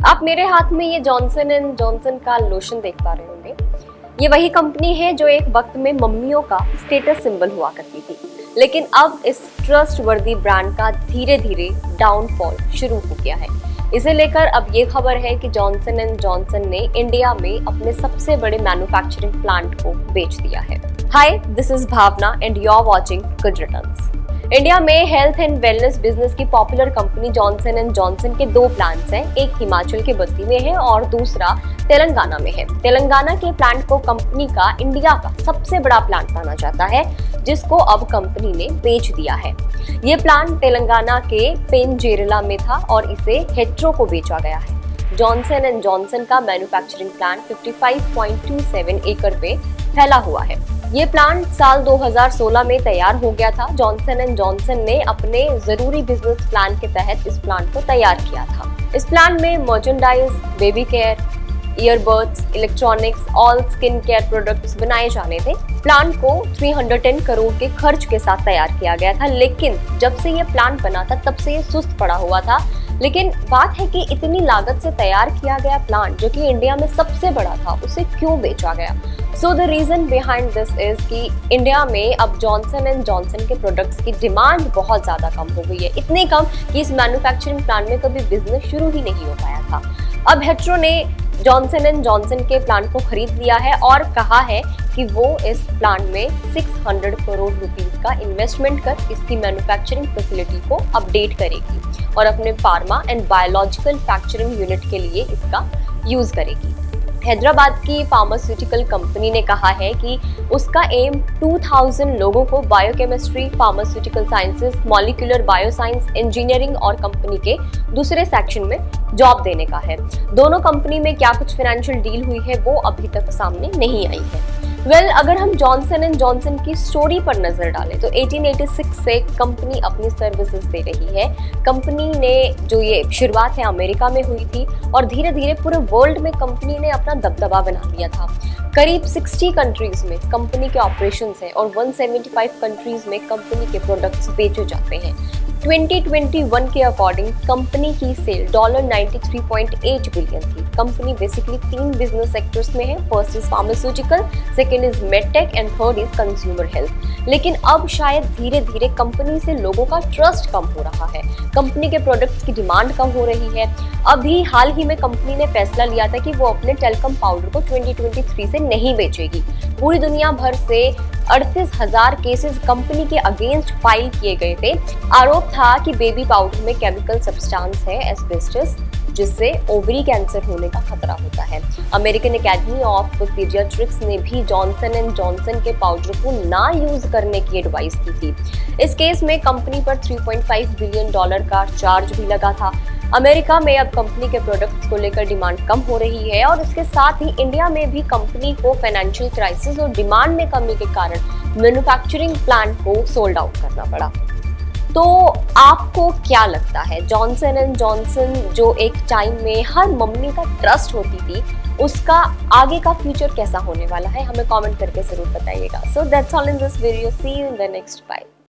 आप मेरे हाथ में ये जॉनसन एंड जॉनसन का लोशन देख पा रहे होंगे। ये वही कंपनी है जो एक वक्त में मम्मियों का स्टेटस सिंबल हुआ करती थी, लेकिन अब इस ट्रस्ट वर्दी ब्रांड का धीरे धीरे डाउनफॉल शुरू हो गया है। इसे लेकर अब ये खबर है कि जॉनसन एंड जॉनसन ने इंडिया में अपने सबसे बड़े मैन्युफैक्चरिंग प्लांट को बेच दिया है। Hi, this is Bhavna and you are watching good returns. India में हेल्थ एंड वेलनेस बिजनेस की popular company Johnson and Johnson के दो प्लांट्स हैं। एक हिमाचल के बद्दी में है और दूसरा तेलंगाना में है। तेलंगाना के प्लांट को कंपनी का इंडिया का सबसे बड़ा प्लांट माना जाता है, जिसको अब कंपनी ने बेच दिया है। ये प्लांट तेलंगाना के पेनजेरला में था और इसे हेट्रो को बेचा गया है। जॉनसन एंड जॉनसन का मैन्युफैक्चरिंग प्लांट 55.27 एकड़ पे फैला हुआ है। ये प्लांट साल 2016 में तैयार हो गया था। जॉनसन एंड जॉनसन ने अपने जरूरी बिजनेस प्लान के तहत इस प्लांट को तैयार किया था। इस प्लांट में merchandise, baby care, earbuds, electronics, all skin care products बनाए जाने थे। प्लांट को 310 करोड़ के खर्च के साथ तैयार किया गया था, लेकिन जब से ये प्लांट बना था तब से ये सुस्त पड़ा हुआ था। लेकिन बात है कि इतनी लागत से तैयार किया गया प्लांट, जो कि इंडिया में सबसे बड़ा था, उसे क्यों बेचा गया? So the reason behind this is कि इंडिया में अब जॉनसन एंड जॉनसन के प्रोडक्ट्स की डिमांड बहुत ज्यादा कम हो गई है। इतनी कम कि इस मैन्युफैक्चरिंग प्लांट में कभी बिजनेस शुरू ही नहीं हो पाया था। अब हेट्रो ने जॉनसन एंड जॉनसन के प्लांट को खरीद लिया है और कहा है कि वो इस प्लांट में 600 करोड़ रुपीस का इन्वेस्टमेंट कर इसकी मैन्युफैक्चरिंग फैसिलिटी को अपडेट करेगी और अपने pharma and biological factoring unit के लिए इसका यूज करेगी। हैदराबाद की फार्मास्यूटिकल कंपनी ने कहा है कि उसका एम 2000 लोगों को biochemistry, pharmaceutical sciences, molecular bioscience, engineering और कंपनी के दूसरे सेक्शन में जॉब देने का है। दोनों कंपनी में क्या कुछ फाइनेंशियल डील हुई है वो अभी तक सामने नहीं आई है। अगर हम जॉनसन एंड जॉनसन की स्टोरी पर नजर डालें तो 1886 से कंपनी अपनी सर्विसेज दे रही है। कंपनी ने जो ये शुरुआत है अमेरिका में हुई थी और धीरे धीरे पूरे वर्ल्ड में कंपनी ने अपना दबदबा बना लिया था। करीब 60 कंट्रीज में कंपनी के ऑपरेशंस हैं और 175 कंट्रीज में कंपनी के प्रोडक्ट्स बेचे जाते हैं। 2021 के अकॉर्डिंग कंपनी की सेल $93.8 बिलियन थी। कंपनी बेसिकली 3 बिजनेस सेक्टर्स में है। First is pharmaceutical, second is medtech and third is consumer health. लेकिन अब शायद धीरे धीरे कंपनी से लोगों का ट्रस्ट कम हो रहा है। कंपनी के प्रोडक्ट्स की डिमांड कम हो रही है। अभी हाल ही में कंपनी ने फैसला लिया था कि वो अपने टेल्कम पाउडर को 2023 से नहीं बेचेगी। पूरी दुनिया भर से 38,000 केसेस कंपनी के अगेंस्ट फाइल किए गए थे। आरोप था कि बेबी पाउडर में केमिकल सब्सटेंस है एस्बेस्टस, जिससे ओवरी कैंसर होने का खतरा होता है। अमेरिकन एकेडमी ऑफ पीडियाट्रिक्स ने भी जॉनसन एंड जॉनसन के पाउडर को ना यूज करने की एडवाइस दी थी। इस केस में कंपनी पर $3.5 बिलियन का चार्ज भी लगा था। अमेरिका में अब कंपनी के प्रोडक्ट्स को लेकर डिमांड कम हो रही है और इसके साथ ही इंडिया में भी कंपनी को फाइनेंशियल क्राइसिस और डिमांड में कमी के कारण मैन्युफैक्चरिंग प्लांट को सोल्ड आउट करना पड़ा। तो आपको क्या लगता है, जॉनसन एंड जॉनसन जो एक टाइम में हर मम्मी का ट्रस्ट होती थी, उसका आगे का फ्यूचर कैसा होने वाला है? हमें कमेंट करके जरूर बताइएगा। So that's all in this video. See you in the next. Bye.